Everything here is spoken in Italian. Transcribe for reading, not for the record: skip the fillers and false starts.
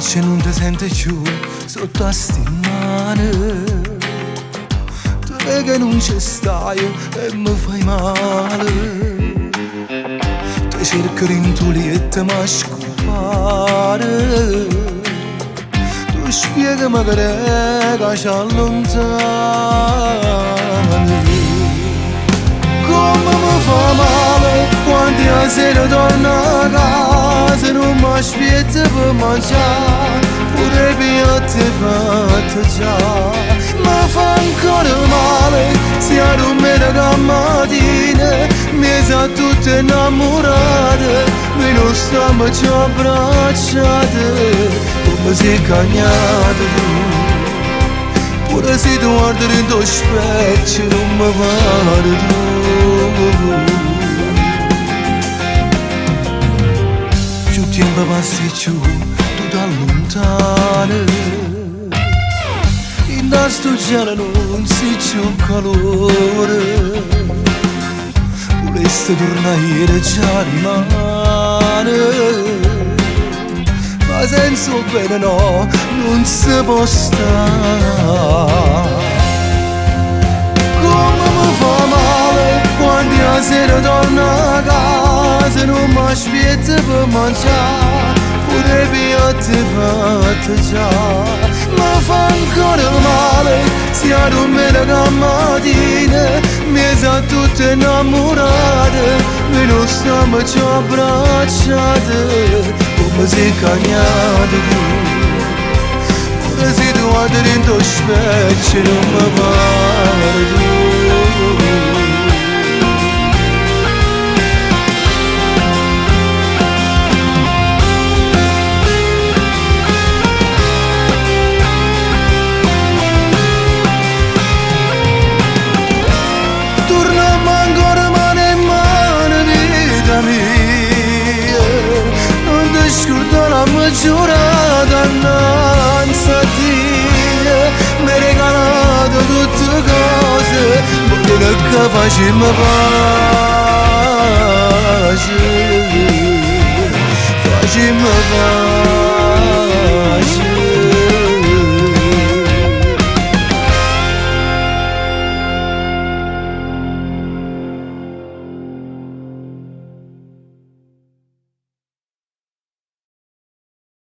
pace non ti sente più sotto a sti mani. Tu vedi che non ci stai e mi fai male. Tu cerchi rintolietta ma scopare. Tu spiegami che rega ci allontani. Come mi fa male quando la sera torno a casa, non mi aspetta per mangiare, pure i piatti fatti già. Mi fa ancora male sia domenica mattina, mi sa tutte innamorate, noi non stiamo già abbracciate, come sei cagnate tu. Pure se tu guardi in tuo specchio non mi pare tu. Più tempo passi più tu ti allontani. In questo cielo non si c'è calore. Vorresti tornare già rimane. Ma senza bene no, non si può stare. Come mi fa male quando la sera torno a casa, non mi aspetta per mangiare, pure i piatti fatti già. Mi fa ancora male sia domenica mattina, mi sa tutte innamorate, noi non stiamo già abbracciate, come sei cagnate tu. Pure se tu guardi in tuo specchio non mi pare tu. Torniamo ancora mano in mano, vita mia, non ti scordare la mia giurata innanzi a Dio. Mi hai regalato tutte cose, voglio che facciamo pace, facciamo pace.